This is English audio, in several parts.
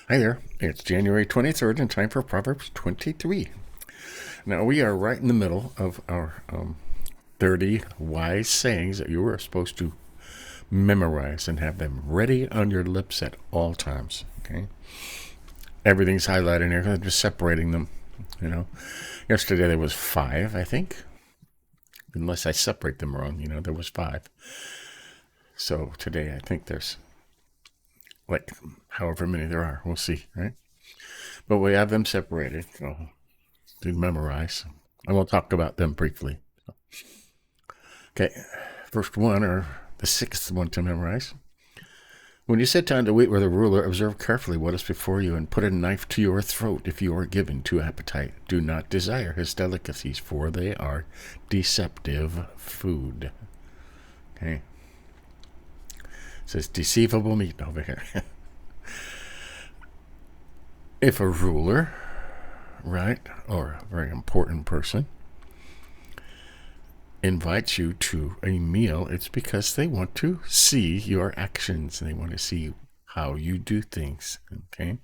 Hi there, it's January 23rd and time for Proverbs 23. Now we are right in the middle of our 30 wise sayings that you are supposed to memorize and have them ready on your lips at all times. Okay, everything's highlighted here. I'm just separating them. You know, yesterday there was 5, I think, unless I separate them wrong. There was 5. So today I think there's like however many there are. We'll see, right? But we have them separated. So to memorize. I will talk about them briefly. Okay, first one, or the sixth one to memorize. When you sit down to eat with a ruler, observe carefully what is before you and put a knife to your throat if you are given to appetite. Do not desire his delicacies, for they are deceptive food. Okay. It says deceivable meat over here. If a ruler, right, or a very important person, invites you to a meal, it's because they want to see your actions. They want to see how you do things. Okay.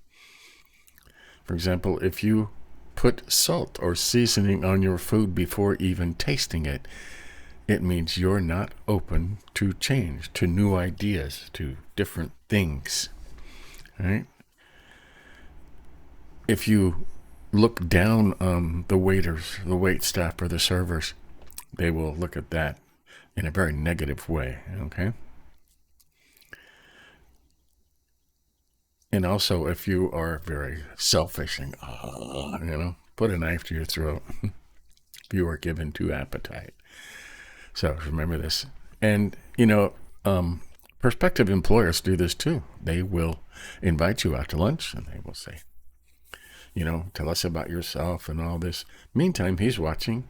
For example, if you put salt or seasoning on your food before even tasting it, it means you're not open to change, to new ideas, to different things. Right? If you look down on the waiters, the wait staff, or the servers, they will look at that in a very negative way. Okay. And also, if you are very selfish and, put a knife to your throat, you are given to appetite. So remember this. And, prospective employers do this too. They will invite you out to lunch and they will say, tell us about yourself and all this. Meantime, he's watching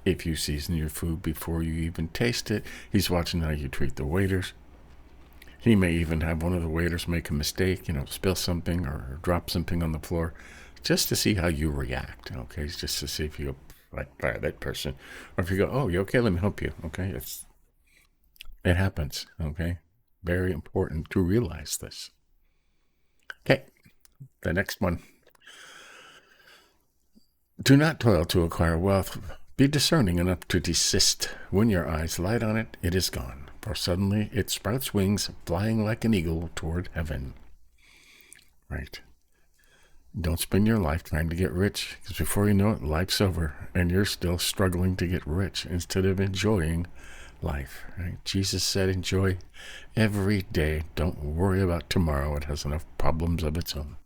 if you season your food before you even taste it. He's watching how you treat the waiters. He may even have one of the waiters make a mistake, spill something or drop something on the floor, just to see how you react. Okay, just to see if you fire that person, or if you go, "Oh, you okay? Let me help you." Okay, it happens. Okay, very important to realize this. Okay, the next one. Do not toil to acquire wealth. Be discerning enough to desist. When your eyes light on it, it is gone. For suddenly it sprouts wings, flying like an eagle toward heaven. Right. Don't spend your life trying to get rich, because before you know it, life's over, and you're still struggling to get rich instead of enjoying life. Right? Jesus said, enjoy every day. Don't worry about tomorrow. It has enough problems of its own.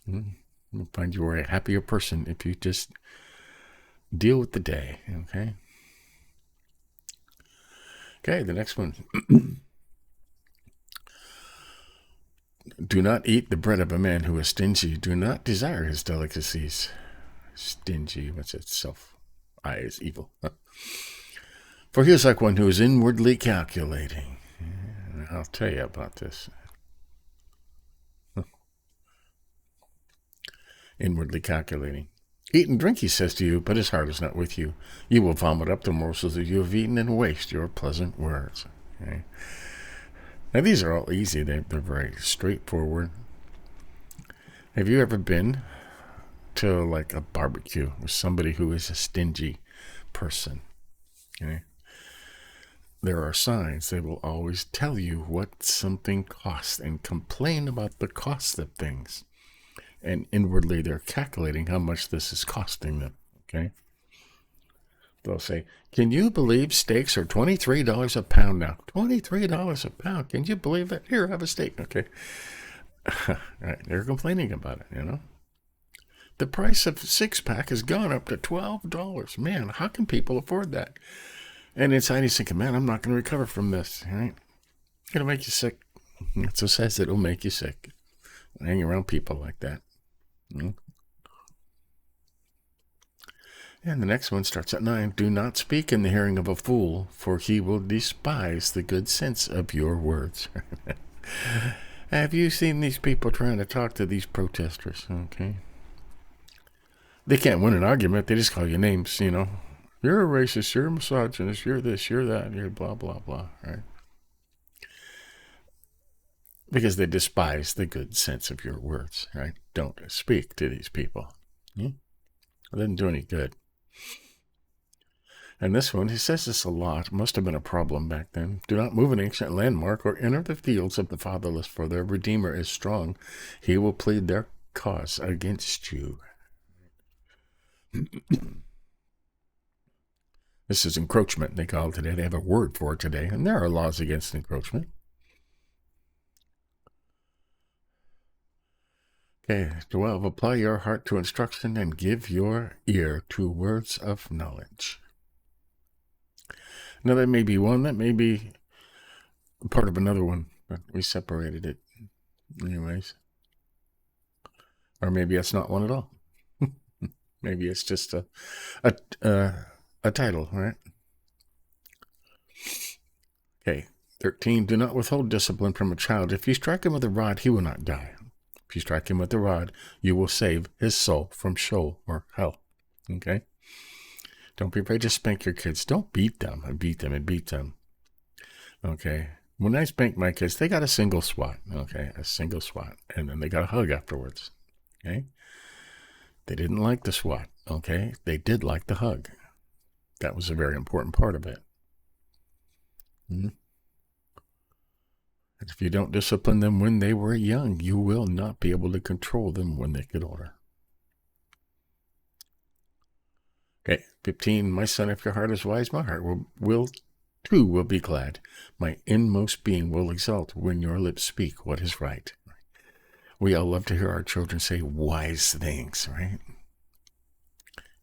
You'll find you are a happier person if you just deal with the day. Okay. Okay, the next one. Do not eat the bread of a man who is stingy. Do not desire his delicacies. Stingy, what's it? Eye is evil. For he is like one who is inwardly calculating. I'll tell you about this. Inwardly calculating. Eat and drink, he says to you, but his heart is not with you. You will vomit up the morsels that you have eaten and waste your pleasant words. Okay? Now, these are all easy. They're very straightforward. Have you ever been to like a barbecue with somebody who is a stingy person? Okay? There are signs. They will always tell you what something costs and complain about the cost of things. And inwardly, they're calculating how much this is costing them. Okay? They'll say, can you believe steaks are $23 a pound now? $23 a pound. Can you believe that? Here, have a steak. Okay. Right. They're complaining about it, The price of a 6-pack has gone up to $12. Man, how can people afford that? And inside he's thinking, man, I'm not going to recover from this. Right? It'll make you sick. It so says it'll make you sick. Hang around people like that. And the next one starts at 9. Do not speak in the hearing of a fool, for he will despise the good sense of your words. Have you seen these people trying to talk to these protesters? Okay. They can't win an argument. They just call you names, You're a racist, you're a misogynist, you're this, you're that, you're blah, blah, blah, right? because they despise the good sense of your words, right? Don't speak to these people. It doesn't do any good. And this one, he says this a lot, must have been a problem back then. Do not move an ancient landmark or enter the fields of the fatherless, for their Redeemer is strong. He will plead their cause against you. This is encroachment, they call it today. They have a word for it today, and there are laws against encroachment. Okay, 12, apply your heart to instruction and give your ear to words of knowledge. Now, that may be one, that may be part of another one, but we separated it anyways. Or maybe that's not one at all. Maybe it's just a title, right? Okay, 13, do not withhold discipline from a child. If you strike him with a rod, he will not die. If you strike him with a rod, you will save his soul from Sheol or hell. Okay? Don't be afraid to spank your kids. Don't beat them and beat them and beat them. Okay? When I spank my kids, they got a single swat. Okay? A single swat. And then they got a hug afterwards. Okay? They didn't like the swat. Okay? They did like the hug. That was a very important part of it. And if you don't discipline them when they were young, you will not be able to control them when they get older. Okay, 15, my son, if your heart is wise, my heart will be glad. My inmost being will exult when your lips speak what is right. We all love to hear our children say wise things, right?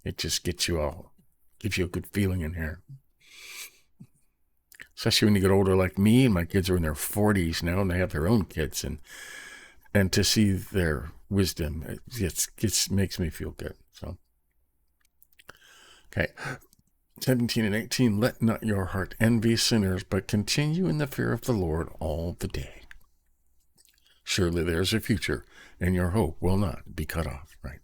It just gives you a good feeling in here. Especially when you get older like me, and my kids are in their 40s now, and they have their own kids, and to see their wisdom, it makes me feel good. So, okay, 17 and 18, let not your heart envy sinners, but continue in the fear of the Lord all the day. Surely there's a future, and your hope will not be cut off, right?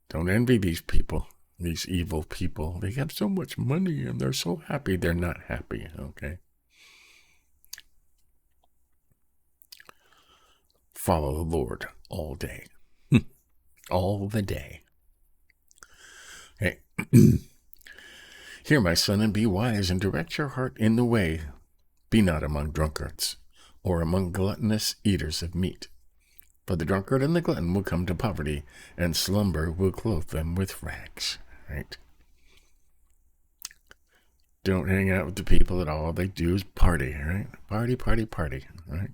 Don't envy these people. These evil people, they have so much money and they're so happy. They're not happy, okay? Follow the Lord all day. All the day. Okay. Hear, my son, and be wise, and direct your heart in the way. Be not among drunkards, or among gluttonous eaters of meat. For the drunkard and the glutton will come to poverty, and slumber will clothe them with rags. Right? Don't hang out with the people that all they do is party, right? Party, party, party, right?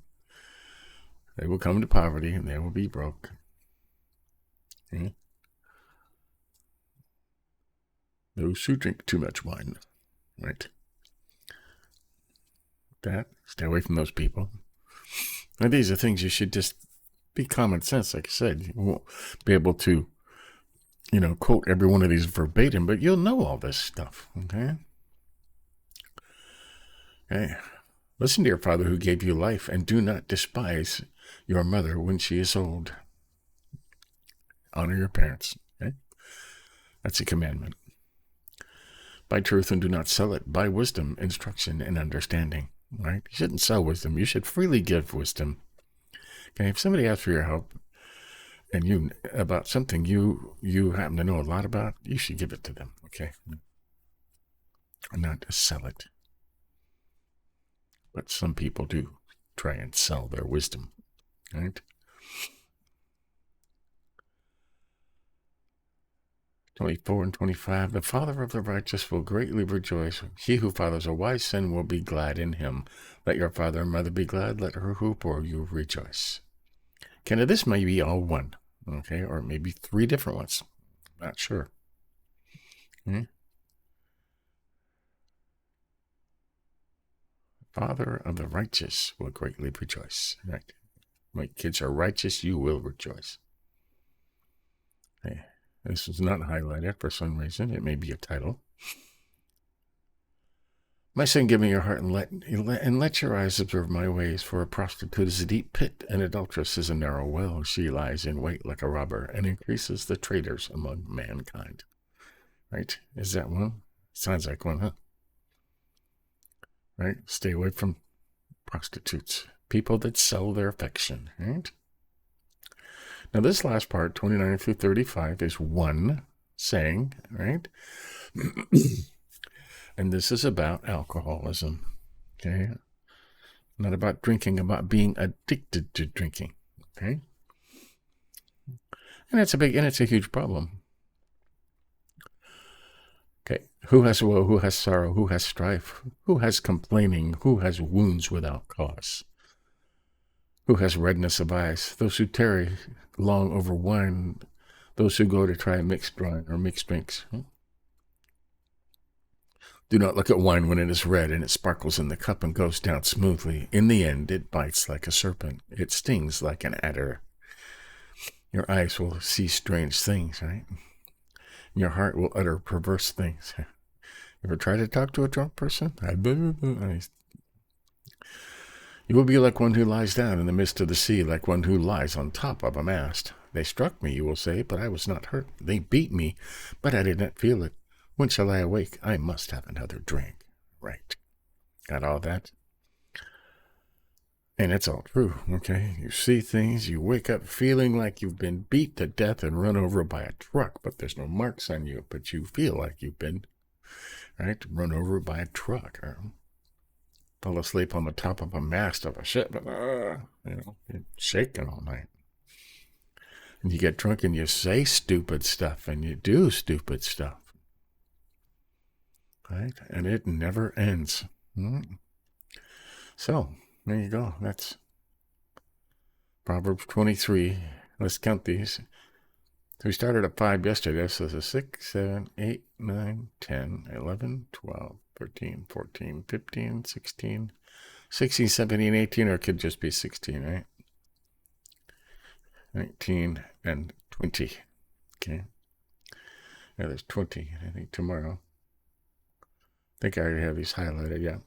They will come to poverty and they will be broke. Okay? Those who drink too much wine, right? Stay away from those people. And these are things you should just be common sense, like I said. You won't be able to quote every one of these verbatim, but you'll know all this stuff, okay? Okay. Listen to your father who gave you life, and do not despise your mother when she is old. Honor your parents, okay? That's a commandment. Buy truth and do not sell it. Buy wisdom, instruction, and understanding, right? You shouldn't sell wisdom. You should freely give wisdom. Okay, if somebody asks for your help, and about something you happen to know a lot about, you should give it to them, okay? And not to sell it. But some people do try and sell their wisdom, right? 24 and 25, the father of the righteous will greatly rejoice. He who fathers a wise son will be glad in him. Let your father and mother be glad. Let her who bore you rejoice. Okay, now this may be all one. Okay, or maybe 3 different ones. Not sure. Okay. Father of the righteous will greatly rejoice. Right. My kids are righteous, you will rejoice. Okay. This is not highlighted for some reason. It may be a title. My son, give me your heart and let your eyes observe my ways. For a prostitute is a deep pit, and adulteress is a narrow well. She lies in wait like a robber and increases the traitors among mankind. Right? Is that one? Sounds like one, huh? Right? Stay away from prostitutes. People that sell their affection, right? Now, this last part, 29 through 35, is one saying, right? And this is about alcoholism, okay? Not about drinking, about being addicted to drinking, okay? And it's a huge problem. Okay, who has woe, who has sorrow, who has strife, who has complaining, who has wounds without cause, who has redness of eyes, those who tarry long over wine, those who go to try mixed wine or mixed drinks. Do not look at wine when it is red and it sparkles in the cup and goes down smoothly. In the end, it bites like a serpent. It stings like an adder. Your eyes will see strange things, right? Your heart will utter perverse things. Ever try to talk to a drunk person? You will be like one who lies down in the midst of the sea, like one who lies on top of a mast. They struck me, you will say, but I was not hurt. They beat me, but I did not feel it. When shall I awake? I must have another drink. Right. Got all that? And it's all true, okay? You see things, you wake up feeling like you've been beat to death and run over by a truck, but there's no marks on you, but you feel like you've been, right, run over by a truck, or fell asleep on the top of a mast of a ship, but, you're shaking all night. And you get drunk and you say stupid stuff and you do stupid stuff, right? And it never ends. So, there you go. That's Proverbs 23. Let's count these. We started at 5 yesterday, so this is 6, 7, 8, 9, 10, 11, 12, 13, 14, 15, 16, 16, 17, 18, or it could just be 16, right? 19 and 20. Okay. Yeah, there's 20, I think, tomorrow. I think I already have these highlighted, yeah.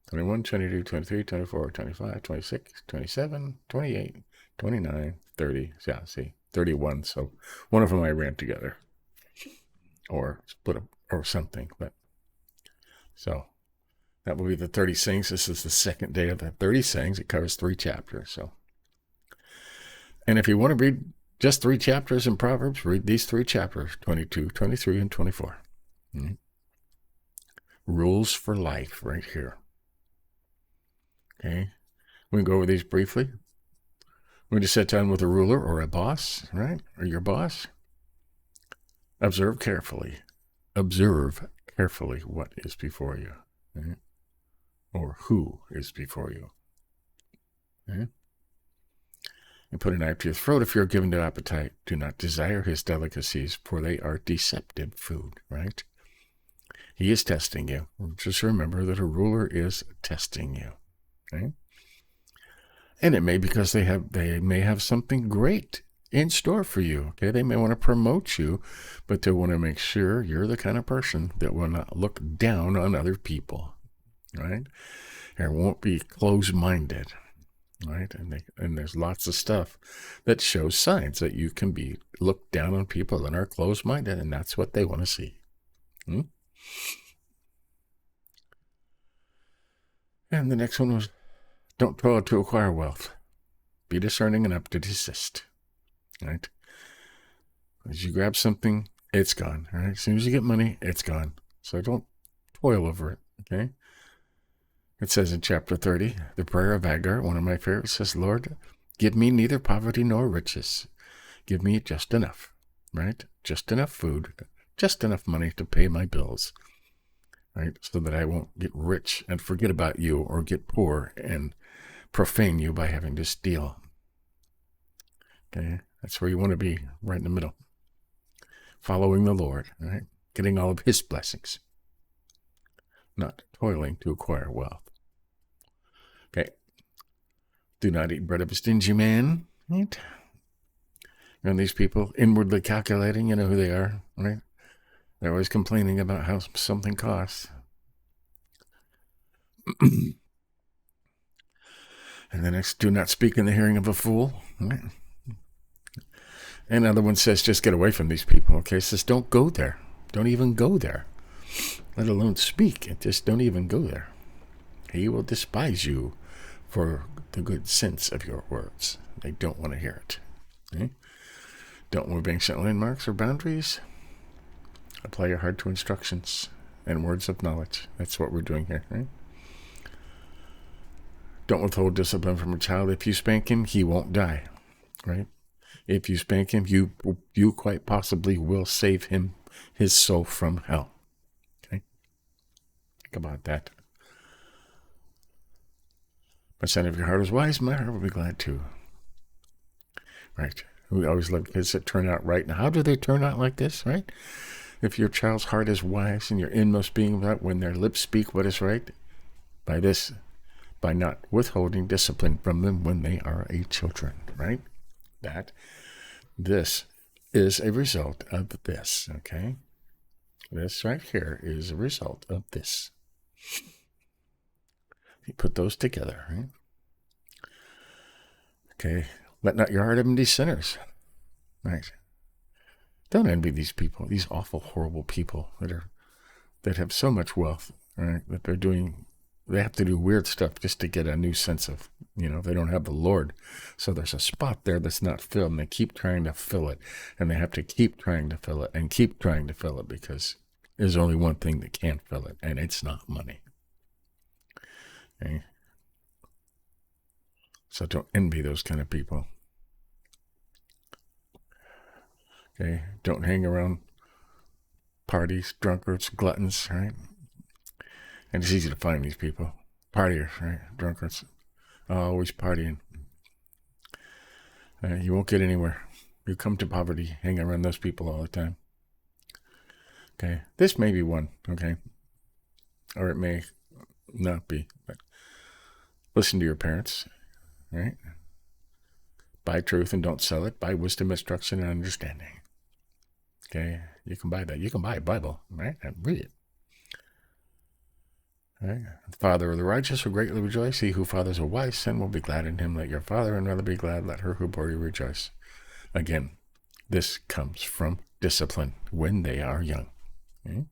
21, 22, 23, 24, 25, 26, 27, 28, 29, 30. Yeah, see, 31. So one of them I ran together or split up or something. But so that will be the 30 sayings. This is the second day of the 30 sayings. It covers 3 chapters. So, and if you want to read just 3 chapters in Proverbs, read these 3 chapters, 22, 23, and 24. Rules for life right here. Okay, we can go over these briefly. We're going to sit down with a ruler or a boss, right? Or your boss. Observe carefully. Observe carefully what is before you, right? Or who is before you. Okay? And put a knife to your throat if you're given to appetite. Do not desire his delicacies, for they are deceptive food, right? He is testing you. Just remember that a ruler is testing you. Okay? And it may because they may have something great in store for you. Okay, they may want to promote you, but they want to make sure you're the kind of person that will not look down on other people, right? And won't be closed-minded, right? And there's lots of stuff that shows signs that you can be looked down on people and are closed-minded, and that's what they want to see. And the next one was, don't toil to acquire wealth. Be discerning enough to desist. Right? As you grab something, it's gone. Right? As soon as you get money, it's gone. So don't toil over it. Okay? It says in chapter 30, the prayer of Agar, one of my favorites, says, Lord, give me neither poverty nor riches. Give me just enough. Right? Just enough food. Just enough money to pay my bills. Right? So that I won't get rich and forget about you, or get poor and profane you by having to steal. Okay? That's where you want to be, right in the middle. Following the Lord, right? Getting all of his blessings. Not toiling to acquire wealth. Okay. Do not eat bread of a stingy man, right? And these people inwardly calculating, you know who they are, right? They're always complaining about how something costs. And the next, do not speak in the hearing of a fool. Right? And another one says, just get away from these people. Okay, it says, don't go there. Don't even go there. Let alone speak. Just don't even go there. He will despise you for the good sense of your words. They don't want to hear it. Okay? Don't move ancient landmarks or boundaries. Apply your heart to instructions and words of knowledge. That's what we're doing here. Right? Don't withhold discipline from a child. If you spank him, he won't die. Right? If you spank him, you quite possibly will save his soul from hell. Okay? Think about that. My son, if your heart is wise, my heart will be glad too. Right? We always love kids that turn out right. Now, how do they turn out like this, right? If your child's heart is wise and your inmost being right, when their lips speak what is right, by not withholding discipline from them when they are children, right? This is a result of this, okay? This right here is a result of this. You put those together, right? Okay, let not your heart envy sinners, right? Don't envy these people, these awful, horrible people that have so much wealth, right? That they have to do weird stuff just to get a new sense of, they don't have the Lord. So there's a spot there that's not filled, and they keep trying to fill it, and they have to keep trying to fill it and keep trying to fill it because there's only one thing that can fill it, and it's not money. Okay? So don't envy those kind of people. Okay? Don't hang around parties, drunkards, gluttons, right? And it's easy to find these people. Partiers, right? Drunkards. Always partying. You won't get anywhere. You come to poverty, hang around those people all the time. Okay? This may be one, okay? Or it may not be. But listen to your parents, right? Buy truth and don't sell it. Buy wisdom, instruction, and understanding. Okay? You can buy that. You can buy a Bible, right? And read it. Right? The father of the righteous will greatly rejoice. He who fathers a wise son will be glad in him. Let your father and mother be glad. Let her who bore you rejoice. Again, this comes from discipline when they are young. Okay?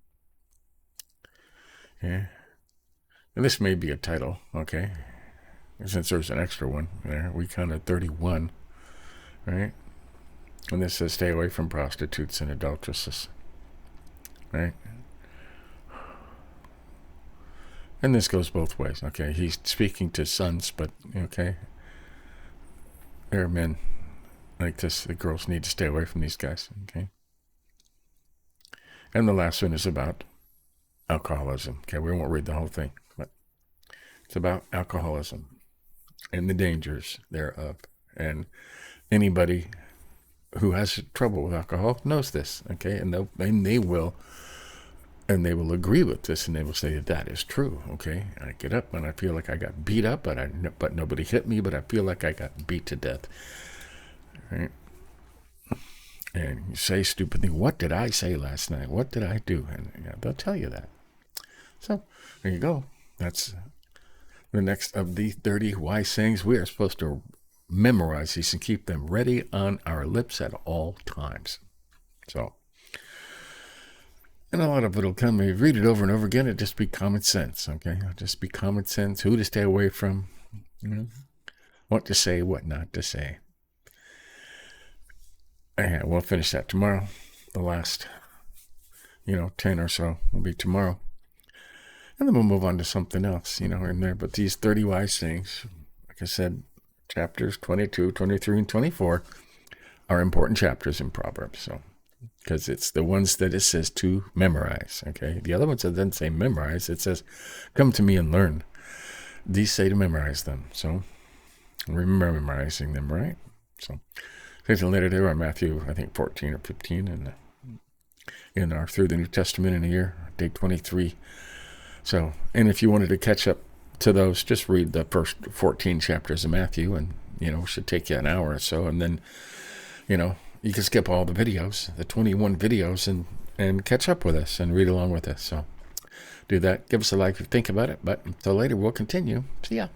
Okay? And this may be a title, okay? Since there's an extra one there. We counted 31, right? And this says, stay away from prostitutes and adulteresses, right? And this goes both ways, okay? He's speaking to sons, but, okay, there are men like this. The girls need to stay away from these guys, okay? And the last one is about alcoholism. Okay, we won't read the whole thing, but it's about alcoholism and the dangers thereof. And anybody who has trouble with alcohol knows this, okay? And they will agree with this, and they will say that is true, okay? I get up and I feel like I got beat up, but nobody hit me, but I feel like I got beat to death, right? And you say stupid things. What did I say last night? What did I do? And they'll tell you that. So there you go. That's the next of the 30 wise sayings. We are supposed to memorize these and keep them ready on our lips at all times. So, and a lot of it will come. You read it over and over again. It'll just be common sense, okay? It'll just be common sense. Who to stay away from, what to say, what not to say. And we'll finish that tomorrow. The last, 10 or so will be tomorrow. And then we'll move on to something else, in there. But these 30 wise things, like I said, chapters 22, 23, and 24 are important chapters in Proverbs. So, because it's the ones that it says to memorize, okay? The other ones that doesn't say memorize. It says, come to me and learn. These say to memorize them. So, remember memorizing them, right? So, there's a later there on Matthew, I think 14 or 15, and in our Through the New Testament in a Year, day 23. So, and if you wanted to catch up to those, just read the first 14 chapters of Matthew, and, it should take you an hour or so, and then, you can skip all the videos, the 21 videos, and catch up with us and read along with us. So, do that. Give us a like if you think about it, but until later, we'll continue. See ya.